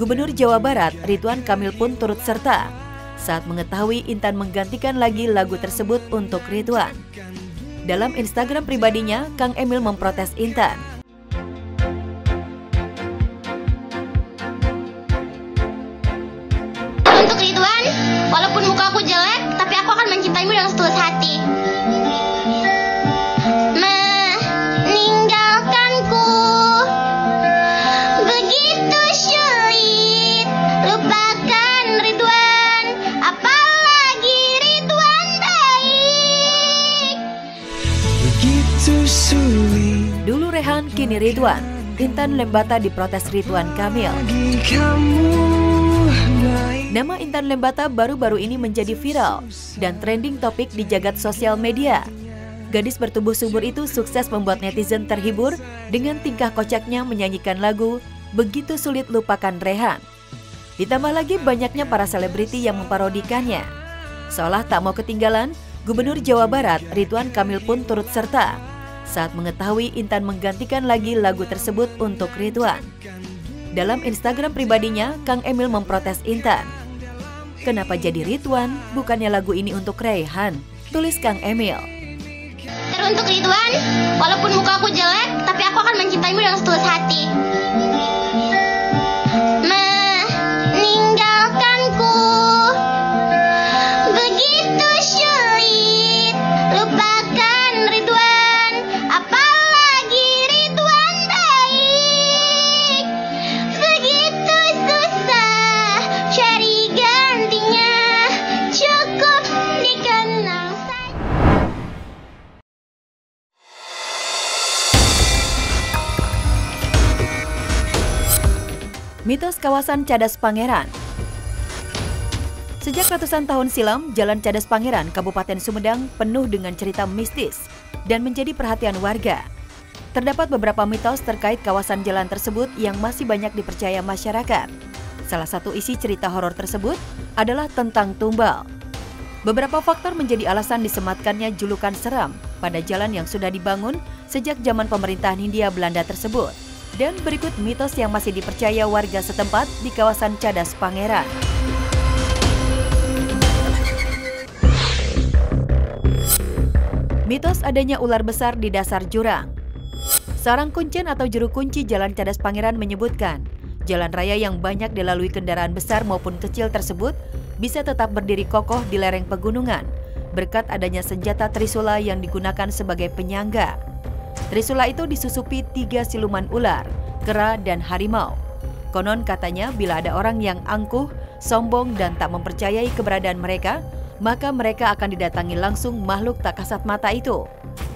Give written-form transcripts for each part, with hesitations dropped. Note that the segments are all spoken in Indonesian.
Gubernur Jawa Barat Ridwan Kamil pun turut serta saat mengetahui Intan menggantikan lagi lagu tersebut untuk Ridwan. Dalam Instagram pribadinya, Kang Emil memprotes Intan. Untuk Ridwan, walaupun muka aku jelek, tapi aku akan mencintaimu dengan setulus hati. Meninggalkanku begitu sulit, lupakan Ridwan, apalagi Ridwan baik. Begitu sulit. Dulu Rehan, kini Ridwan. Intan Lembata diprotes Ridwan Kamil. Nama Intan Lembata baru-baru ini menjadi viral dan trending topik di jagat sosial media. Gadis bertubuh subur itu sukses membuat netizen terhibur dengan tingkah kocaknya menyanyikan lagu Begitu Sulit Lupakan Rehan. Ditambah lagi banyaknya para selebriti yang memparodikannya. Seolah tak mau ketinggalan, Gubernur Jawa Barat Ridwan Kamil pun turut serta saat mengetahui Intan menggantikan lagi lagu tersebut untuk Ridwan. Dalam Instagram pribadinya, Kang Emil memprotes Intan. Kenapa jadi Ridwan, bukannya lagu ini untuk Rehan? Tulis Kang Emil. Untuk Ridwan, walaupun muka aku jelek, tapi aku akan mencintaimu dengan setulus hati. Meninggalkanku begitu sulit, lupakan Ridwan, apalagi Ridwan baik. Begitu susah cari gantinya, cukup dikenang saja. Mitos kawasan Cadas Pangeran. Sejak ratusan tahun silam, Jalan Cadas Pangeran, Kabupaten Sumedang penuh dengan cerita mistis dan menjadi perhatian warga. Terdapat beberapa mitos terkait kawasan jalan tersebut yang masih banyak dipercaya masyarakat. Salah satu isi cerita horor tersebut adalah tentang tumbal. Beberapa faktor menjadi alasan disematkannya julukan seram pada jalan yang sudah dibangun sejak zaman pemerintahan Hindia Belanda tersebut. Dan berikut mitos yang masih dipercaya warga setempat di kawasan Cadas Pangeran. Mitos adanya ular besar di dasar jurang. Seorang kuncen atau juru kunci Jalan Cadas Pangeran menyebutkan, jalan raya yang banyak dilalui kendaraan besar maupun kecil tersebut bisa tetap berdiri kokoh di lereng pegunungan berkat adanya senjata trisula yang digunakan sebagai penyangga. Trisula itu disusupi 3 siluman ular, kera, dan harimau. Konon katanya bila ada orang yang angkuh, sombong, dan tak mempercayai keberadaan mereka, maka mereka akan didatangi langsung makhluk tak kasat mata itu.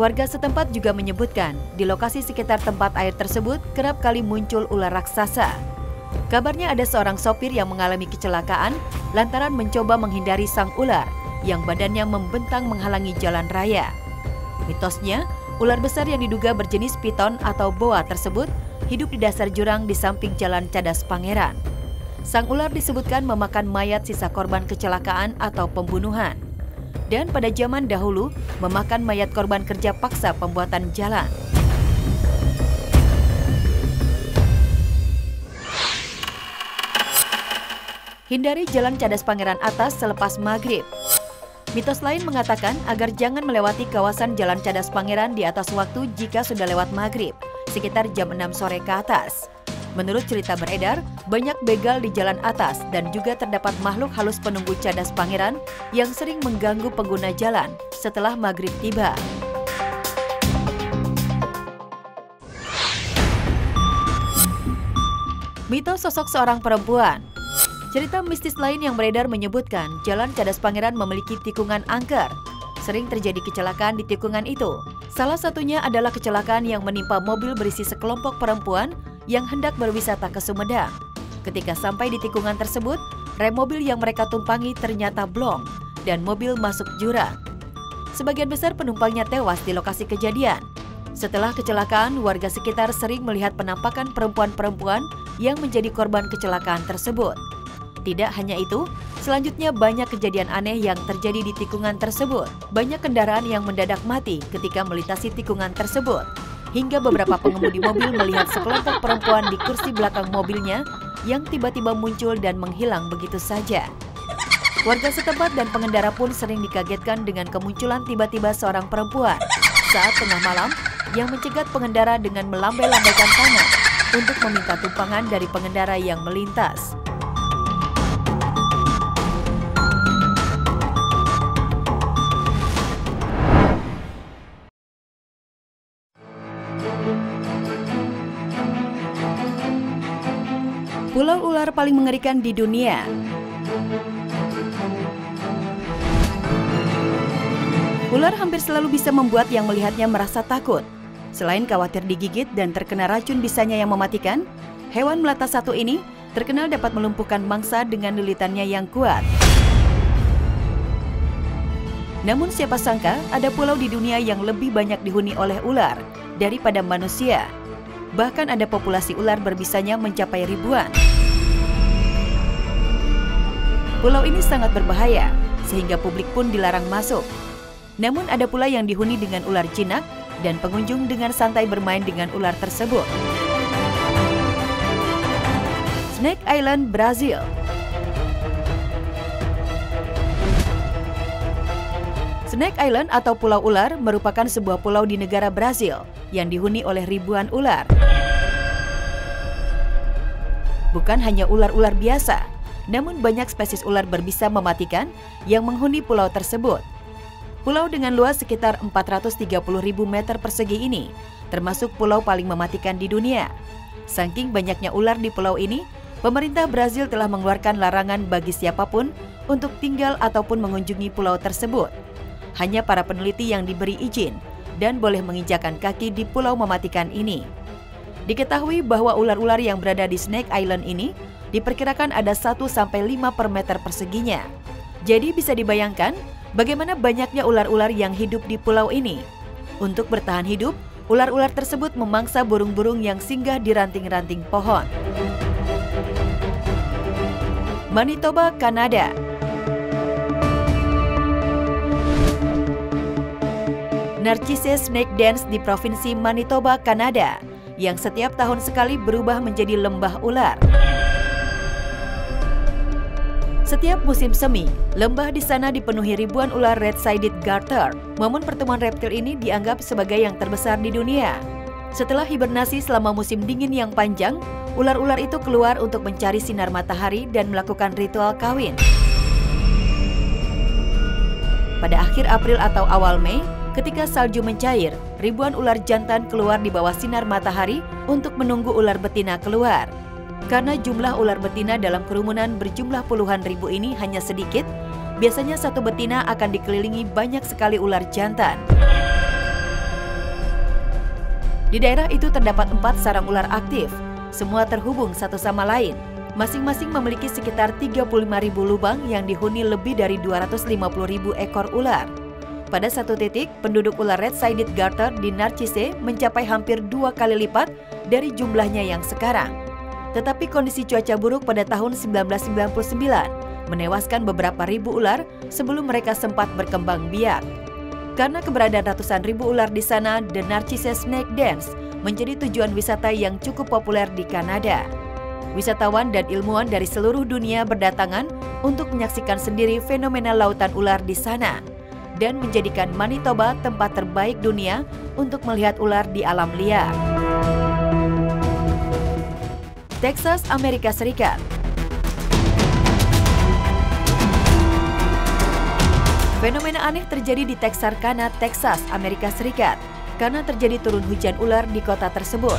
Warga setempat juga menyebutkan, di lokasi sekitar tempat air tersebut kerap kali muncul ular raksasa. Kabarnya ada seorang sopir yang mengalami kecelakaan lantaran mencoba menghindari sang ular yang badannya membentang menghalangi jalan raya. Mitosnya, ular besar yang diduga berjenis piton atau boa tersebut hidup di dasar jurang di samping Jalan Cadas Pangeran. Sang ular disebutkan memakan mayat sisa korban kecelakaan atau pembunuhan. Dan pada zaman dahulu, memakan mayat korban kerja paksa pembuatan jalan. Hindari Jalan Cadas Pangeran atas selepas maghrib. Mitos lain mengatakan agar jangan melewati kawasan Jalan Cadas Pangeran di atas waktu jika sudah lewat maghrib, sekitar jam 6 sore ke atas. Menurut cerita beredar, banyak begal di jalan atas dan juga terdapat makhluk halus penunggu Cadas Pangeran yang sering mengganggu pengguna jalan setelah maghrib tiba. Mitos sosok seorang perempuan. Cerita mistis lain yang beredar menyebutkan Jalan Cadas Pangeran memiliki tikungan angker. Sering terjadi kecelakaan di tikungan itu. Salah satunya adalah kecelakaan yang menimpa mobil berisi sekelompok perempuan yang hendak berwisata ke Sumedang. Ketika sampai di tikungan tersebut, rem mobil yang mereka tumpangi ternyata blong dan mobil masuk jurang. Sebagian besar penumpangnya tewas di lokasi kejadian. Setelah kecelakaan, warga sekitar sering melihat penampakan perempuan-perempuan yang menjadi korban kecelakaan tersebut. Tidak hanya itu, selanjutnya banyak kejadian aneh yang terjadi di tikungan tersebut. Banyak kendaraan yang mendadak mati ketika melintasi tikungan tersebut. Hingga beberapa pengemudi mobil melihat sekelompok perempuan di kursi belakang mobilnya yang tiba-tiba muncul dan menghilang begitu saja. Warga setempat dan pengendara pun sering dikagetkan dengan kemunculan tiba-tiba seorang perempuan saat tengah malam yang mencegat pengendara dengan melambai-lambaikan tangan untuk meminta tumpangan dari pengendara yang melintas. Pulau ular paling mengerikan di dunia. Ular hampir selalu bisa membuat yang melihatnya merasa takut. Selain khawatir digigit dan terkena racun bisanya yang mematikan, hewan melata satu ini terkenal dapat melumpuhkan mangsa dengan lilitannya yang kuat. Namun siapa sangka ada pulau di dunia yang lebih banyak dihuni oleh ular daripada manusia. Bahkan ada populasi ular berbisanya mencapai ribuan. Pulau ini sangat berbahaya, sehingga publik pun dilarang masuk. Namun ada pula yang dihuni dengan ular jinak dan pengunjung dengan santai bermain dengan ular tersebut. Snake Island, Brazil. Snake Island atau Pulau Ular merupakan sebuah pulau di negara Brazil yang dihuni oleh ribuan ular. Bukan hanya ular-ular biasa, namun banyak spesies ular berbisa mematikan yang menghuni pulau tersebut. Pulau dengan luas sekitar 430.000 meter persegi ini termasuk pulau paling mematikan di dunia. Saking banyaknya ular di pulau ini, pemerintah Brazil telah mengeluarkan larangan bagi siapapun untuk tinggal ataupun mengunjungi pulau tersebut. Hanya para peneliti yang diberi izin dan boleh menginjakan kaki di pulau mematikan ini. Diketahui bahwa ular-ular yang berada di Snake Island ini diperkirakan ada 1-5 per meter perseginya. Jadi bisa dibayangkan bagaimana banyaknya ular-ular yang hidup di pulau ini. Untuk bertahan hidup, ular-ular tersebut memangsa burung-burung yang singgah di ranting-ranting pohon. Manitoba, Kanada. Narcissus Snake Dance di Provinsi Manitoba, Kanada, yang setiap tahun sekali berubah menjadi lembah ular. Setiap musim semi, lembah di sana dipenuhi ribuan ular red-sided garter. Momen pertemuan reptil ini dianggap sebagai yang terbesar di dunia. Setelah hibernasi selama musim dingin yang panjang, ular-ular itu keluar untuk mencari sinar matahari dan melakukan ritual kawin. Pada akhir April atau awal Mei, ketika salju mencair, ribuan ular jantan keluar di bawah sinar matahari untuk menunggu ular betina keluar. Karena jumlah ular betina dalam kerumunan berjumlah puluhan ribu ini hanya sedikit, biasanya satu betina akan dikelilingi banyak sekali ular jantan. Di daerah itu terdapat 4 sarang ular aktif, semua terhubung satu sama lain. Masing-masing memiliki sekitar 35.000 lubang yang dihuni lebih dari 250.000 ekor ular. Pada satu titik, penduduk ular red-sided garter di Narcisse mencapai hampir 2 kali lipat dari jumlahnya yang sekarang. Tetapi kondisi cuaca buruk pada tahun 1999 menewaskan beberapa ribu ular sebelum mereka sempat berkembang biak. Karena keberadaan ratusan ribu ular di sana, The Narcissus Snake Dance menjadi tujuan wisata yang cukup populer di Kanada. Wisatawan dan ilmuwan dari seluruh dunia berdatangan untuk menyaksikan sendiri fenomena lautan ular di sana dan menjadikan Manitoba tempat terbaik dunia untuk melihat ular di alam liar. Texas, Amerika Serikat. Fenomena aneh terjadi di Texarkana, Texas, Amerika Serikat, karena terjadi turun hujan ular di kota tersebut.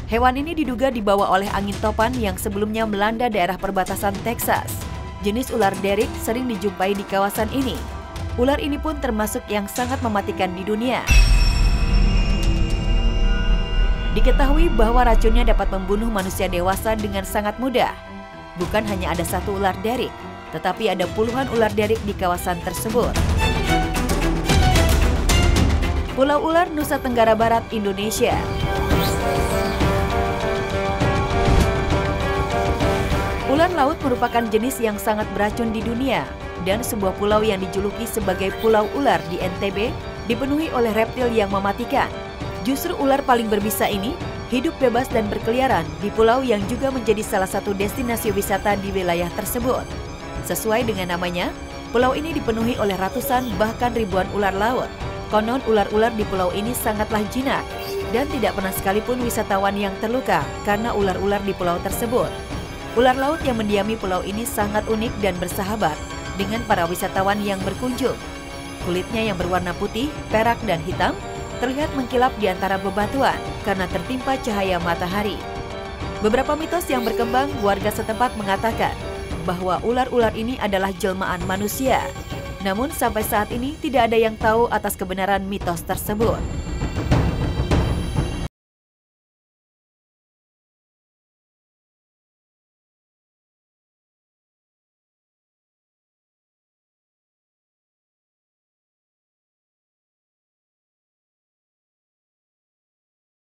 Hewan ini diduga dibawa oleh angin topan yang sebelumnya melanda daerah perbatasan Texas. Jenis ular derrick sering dijumpai di kawasan ini. Ular ini pun termasuk yang sangat mematikan di dunia. Diketahui bahwa racunnya dapat membunuh manusia dewasa dengan sangat mudah. Bukan hanya ada satu ular derrick, tetapi ada puluhan ular derrick di kawasan tersebut. Pulau Ular, Nusa Tenggara Barat, Indonesia. Ular laut merupakan jenis yang sangat beracun di dunia, dan sebuah pulau yang dijuluki sebagai Pulau Ular di NTB dipenuhi oleh reptil yang mematikan. Justru ular paling berbisa ini hidup bebas dan berkeliaran di pulau yang juga menjadi salah satu destinasi wisata di wilayah tersebut. Sesuai dengan namanya, pulau ini dipenuhi oleh ratusan bahkan ribuan ular laut. Konon ular-ular di pulau ini sangatlah jinak dan tidak pernah sekalipun wisatawan yang terluka karena ular-ular di pulau tersebut. Ular laut yang mendiami pulau ini sangat unik dan bersahabat dengan para wisatawan yang berkunjung. Kulitnya yang berwarna putih, perak, dan hitam terlihat mengkilap di antara bebatuan karena tertimpa cahaya matahari. Beberapa mitos yang berkembang, warga setempat mengatakan bahwa ular-ular ini adalah jelmaan manusia. Namun sampai saat ini tidak ada yang tahu atas kebenaran mitos tersebut.